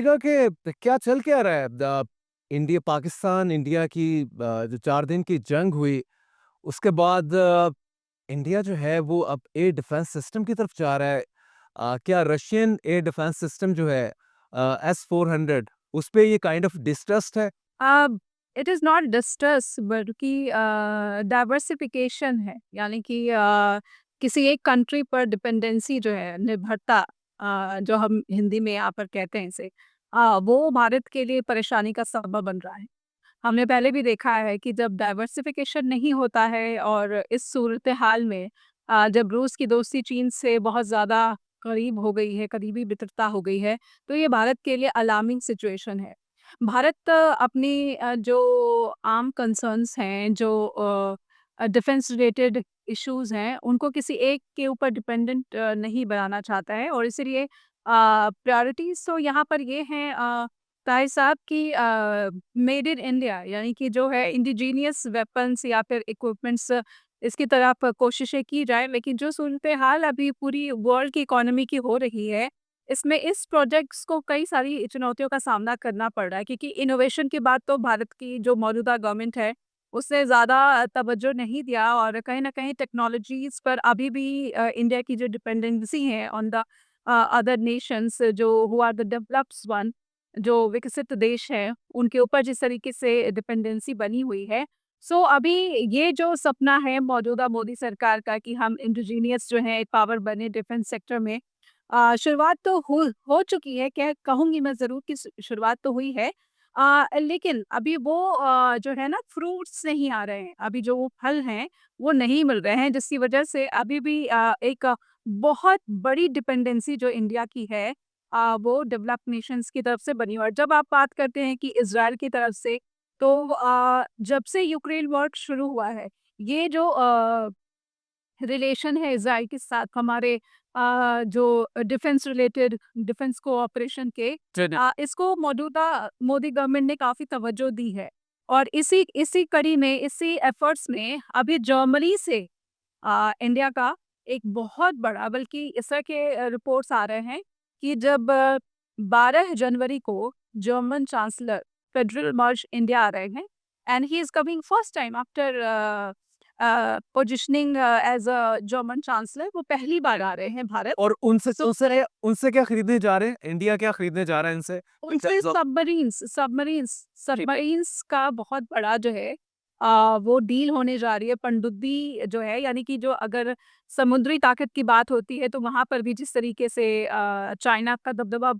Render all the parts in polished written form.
बताइएगा कि क्या चल क्या रहा है? इंडिया पाकिस्तान इंडिया की जो 4 दिन की जंग हुई, उसके बाद इंडिया जो है वो अब एयर डिफेंस सिस्टम की तरफ जा रहा है। क्या रशियन एयर डिफेंस सिस्टम जो है S-400 उस पे ये काइंड ऑफ डिस्ट्रस्ट है? इट इज़ नॉट डिस्ट्रेस बल्कि डाइवर्सिफिकेशन है। यानी कि किसी एक कंट्री पर डिपेंडेंसी जो है, निर्भरता, जो हम हिंदी में यहाँ पर कहते हैं इसे, वो भारत के लिए परेशानी का सबब बन रहा है। हमने पहले भी देखा है कि जब डाइवर्सिफिकेशन नहीं होता है और इस सूरत हाल में जब रूस की दोस्ती चीन से बहुत ज़्यादा करीब हो गई है, करीबी मित्रता हो गई है, तो ये भारत के लिए अलार्मिंग सिचुएशन है। भारत अपनी जो आर्म कंसर्न्स हैं, जो डिफेंस रिलेटेड इश्यूज़ हैं, उनको किसी एक के ऊपर डिपेंडेंट नहीं बनाना चाहता है और इसीलिए प्रायोरिटीज़ तो यहाँ पर ये हैं, ताहिर साहब, कि मेड इन इंडिया, यानी कि जो है इंडिजीनियस वेपन्स या फिर इक्विपमेंट्स, इसकी तरफ कोशिशें की जाए। लेकिन जो सूरत हाल अभी पूरी वर्ल्ड की इकोनॉमी की हो रही है, इसमें इस प्रोजेक्ट्स को कई सारी चुनौतियों का सामना करना पड़ रहा है, क्योंकि इनोवेशन की बात तो भारत की जो मौजूदा गवर्नमेंट है, उसने ज़्यादा तवज्जो नहीं दिया और कहीं न कहीं टेक्नोलॉजीज़ पर अभी भी इंडिया की जो डिपेंडेंसी है ऑन द अदर नेशंस, जो who are the developed one, जो विकसित देश हैं, उनके ऊपर जिस तरीके से डिपेंडेंसी बनी हुई है। सो अभी ये जो सपना है मौजूदा मोदी सरकार का कि हम इंडिजीनियस जो है पावर बने डिफेंस सेक्टर में, शुरुआत तो हो चुकी है, कह कहूँगी मैं ज़रूर कि शुरुआत तो हुई है। लेकिन अभी वो जो है ना, फ्रूट्स नहीं आ रहे हैं, अभी जो वो फल हैं वो नहीं मिल रहे हैं, जिसकी वजह से अभी भी एक बहुत बड़ी डिपेंडेंसी जो इंडिया की है, वो डेवलप्ड नेशंस की तरफ से बनी हुई है। और जब आप बात करते हैं कि इज़राइल की तरफ से, तो जब से यूक्रेन वॉर शुरू हुआ है, ये जो रिलेशन है इज़राइल के साथ हमारे, जो डिफेंस रिलेटेड, डिफेंस कोऑपरेशन के, इसको मौजूदा मोदी गवर्नमेंट ने काफ़ी तवज्जो दी है। और इसी इसी कड़ी में, इसी एफर्ट्स में अभी जर्मनी से इंडिया का एक बहुत बड़ा, बल्कि इस तरह के रिपोर्ट्स आ रहे हैं कि जब 12 जनवरी को जर्मन चांसलर फेडरल मार्च इंडिया आ रहे हैं, and he is coming first time after positioning as a German chancellor, वो पहली बार आ रहे हैं भारत। और उनसे तो उनसे उनसे क्या खरीदने जा रहे हैं? इंडिया क्या खरीदने जा रहा है इनसे? उनसे सबमरीन्स सबमरीन्स जी। सबमरीन्स का बहुत बड़ा जो है, वो डील होने जा रही है। पनडुब्बी जो है, यानी कि जो अगर समुद्री ताकत की बात होती है, तो वहाँ पर भी जिस तरीके से चाइना का दबदबा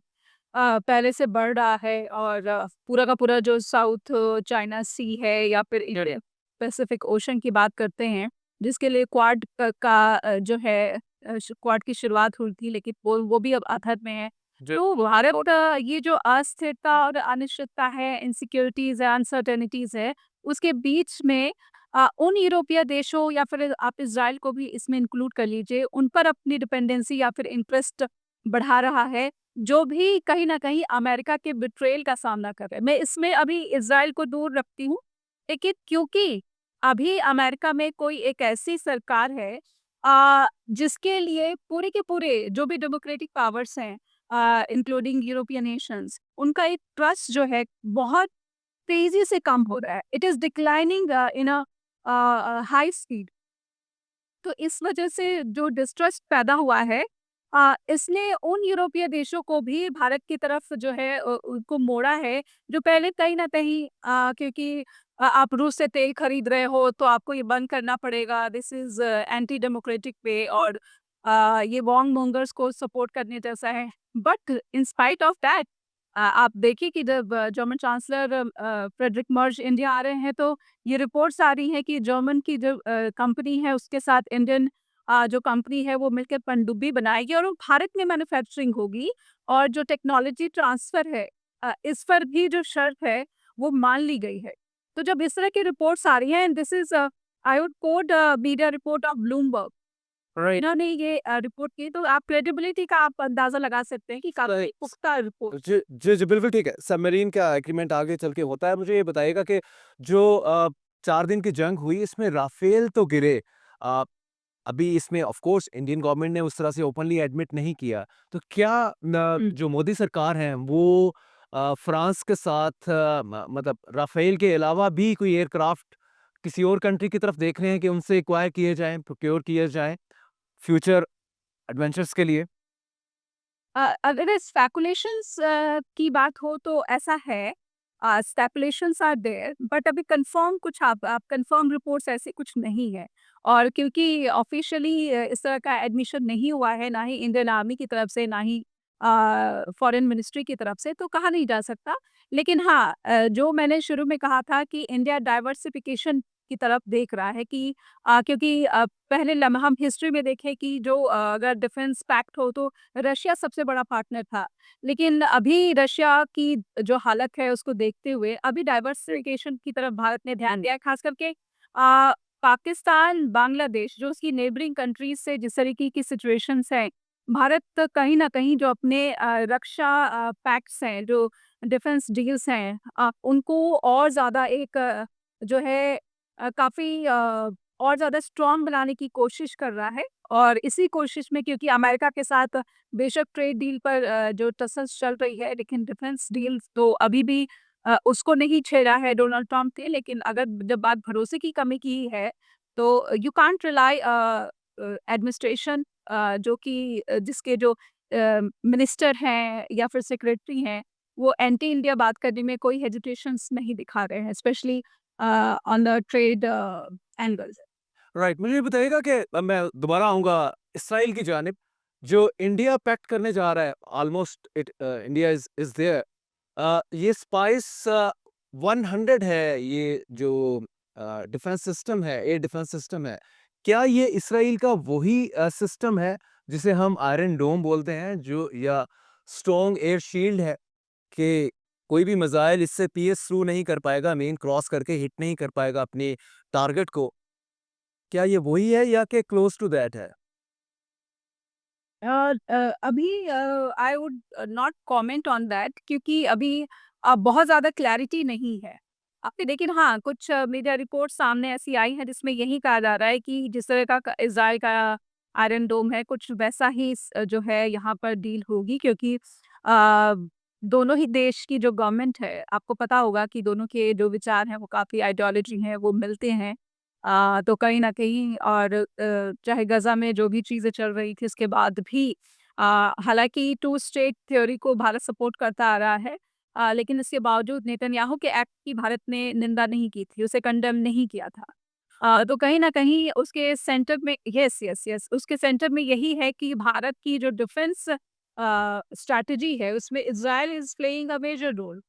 पहले से बढ़ रहा है, और पूरा का पूरा जो साउथ चाइना सी है या फिर इंडियन पैसिफिक ओशन की बात करते हैं, जिसके लिए क्वाड का जो है क्वाड की शुरुआत हुई थी, लेकिन वो भी अब अधर में है। जी। तो भारत ये जो अस्थिरता और अनिश्चितता है, इनसिक्योरिटीज़ है, अनसर्टेनिटीज़ है, उसके बीच में उन यूरोपीय देशों या फिर आप इज़राइल को भी इसमें इंक्लूड कर लीजिए, उन पर अपनी डिपेंडेंसी या फिर इंटरेस्ट बढ़ा रहा है, जो भी कहीं न कहीं अमेरिका के बिट्रेयल का सामना कर रहे हैं। मैं इसमें अभी इज़राइल को दूर रखती हूँ, लेकिन क्योंकि अभी अमेरिका में कोई एक ऐसी सरकार है, जिसके लिए पूरे के पूरे जो भी डेमोक्रेटिक पावर्स हैं, इंक्लूडिंग यूरोपियन नेशंस, उनका एक ट्रस्ट जो है बहुत तेज़ी से कम हो रहा है। It is declining in a high speed. तो इस वजह से जो डिस्ट्रस्ट पैदा हुआ है, इसने उन यूरोपीय देशों को भी भारत की तरफ जो है उनको मोड़ा है, जो पहले कहीं न कहीं, क्योंकि आप रूस से तेल खरीद रहे हो तो आपको ये बंद करना पड़ेगा, this is anti democratic way, और ये वॉन्ग मोंगर्स को सपोर्ट करने जैसा है। But in spite of that, आप देखिए कि जब German chancellor Friedrich Merz India आ रहे हैं, तो ये रिपोर्ट्स आ रही हैं कि जर्मन की जो कंपनी है, उसके साथ इंडियन जो कंपनी है वो मिलकर पनडुब्बी बनाएगी और वो भारत में मैन्युफैक्चरिंग होगी, और जो टेक्नोलॉजी ट्रांसफ़र है, इस पर भी जो शर्त है वो मान ली गई है। तो जब इस तरह की रिपोर्ट्स आ रही हैं, and this is I would quote media report of Bloomberg, right. इन्होंने ये रिपोर्ट की, तो आप क्रेडिबिलिटी का आप अंदाज़ा लगा सकते हैं कि काफ़ी राइट। पुख्ता रिपोर्ट। जी, जी, जी, बिल्कुल ठीक है। सबमरीन का एग्रीमेंट आगे चल के होता है। मुझे ये बताइएगा कि जो 4 दिन की जंग हुई इसमें राफ़ेल तो गिरे। अ, अभी इसमें ऑफ़ कोर्स इंडियन गवर्नमेंट ने उस तरह से ओपनली एडमिट नहीं किया। तो क्या न हुँ। जो मोदी सरकार है वो फ्रांस के साथ मतलब राफेल के अलावा भी कोई एयरक्राफ्ट किसी और कंट्री की तरफ देख रहे हैं कि उनसे एक्वायर किए जाएँ, प्रोक्योर किए जाएँ फ्यूचर एडवेंचर्स के लिए? अगर स्पेकुलेशंस की बात हो तो ऐसा है, स्पेकुलेशंस आर देयर, बट अभी कंफर्म कुछ आप कंफर्म रिपोर्ट्स ऐसे कुछ नहीं है। और क्योंकि ऑफिशियली इस तरह का एडमिशन नहीं हुआ है, ना ही इंडियन आर्मी की तरफ से, ना ही फॉरेन मिनिस्ट्री की तरफ से, तो कहा नहीं जा सकता। लेकिन हाँ, जो मैंने शुरू में कहा था कि इंडिया डाइवर्सिफिकेशन की तरफ देख रहा है कि क्योंकि पहले हम हिस्ट्री में देखें कि जो अगर डिफेंस पैक्ट हो तो रशिया सबसे बड़ा पार्टनर था। लेकिन अभी रशिया की जो हालत है उसको देखते हुए अभी डाइवर्सिफिकेशन की तरफ भारत ने ध्यान दिया है, खास करके पाकिस्तान, बांग्लादेश जो उसकी नेबरिंग कंट्रीज से जिस तरीके की सिचुएशंस हैं, भारत कहीं न कहीं जो अपने रक्षा पैक्ट्स हैं, जो डिफेंस डील्स हैं, उनको और ज़्यादा एक जो है काफ़ी और ज़्यादा स्ट्रॉन्ग बनाने की कोशिश कर रहा है। और इसी कोशिश में, क्योंकि अमेरिका के साथ बेशक ट्रेड डील पर जो टसल्स चल रही है, लेकिन डिफेंस डील तो अभी भी उसको नहीं छेड़ा है डोनाल्ड ट्रंप ने। लेकिन अगर जब बात भरोसे की कमी की है, तो यू कांट रिलाई एडमिनिस्ट्रेशन जो कि जिसके जो मिनिस्टर हैं या फिर सेक्रेटरी हैं, वो एंटी इंडिया बात करने में कोई हेजिटेशंस नहीं दिखा रहे हैं, specially on the trade angles. Right, मुझे ये बताइएगा कि मैं दोबारा आऊँगा इसराइल की जानिब, जो इंडिया पैक्ट करने जा रहा है, ऑलमोस्ट इंडिया इज़ देयर। ये स्पाइस 100 है, ये जो डिफेंस सिस्टम है, एयर डिफेंस सिस्टम है। क्या ये इसराइल का वही सिस्टम है जिसे हम आयरन डोम बोलते हैं, जो या स्ट्रॉन्ग एयर शील्ड है कि कोई भी मिसाइल इससे पियर्स थ्रू नहीं कर पाएगा, मेन क्रॉस करके हिट नहीं कर पाएगा अपने टारगेट को? क्या ये वही है या कि क्लोज़ टू दैट है? अभी I would not comment on that, क्योंकि अभी बहुत ज़्यादा क्लैरिटी नहीं है। आपने, लेकिन हाँ, कुछ मीडिया रिपोर्ट सामने ऐसी आई हैं जिसमें यही कहा जा रहा है कि जिस तरह का इज़राइल का आयरन डोम है, कुछ वैसा ही जो है यहाँ पर डील होगी, क्योंकि दोनों ही देश की जो गवर्नमेंट है, आपको पता होगा कि दोनों के जो विचार हैं वो काफ़ी आइडियोलॉजी हैं, वो मिलते हैं। तो कहीं न कहीं, और चाहे गज़ा में जो भी चीज़ें चल रही थी उसके बाद भी हालाँकि टू स्टेट थ्योरी को भारत सपोर्ट करता आ रहा है, लेकिन इसके बावजूद नेतन्याहू के एक्ट की भारत ने निंदा नहीं की थी, उसे कंडेम नहीं किया था। तो कहीं न कहीं उसके सेंटर में, यस, यस, यस, उसके सेंटर में यही है कि भारत की जो डिफेंस स्ट्रैटेजी है उसमें Israel is playing a major role.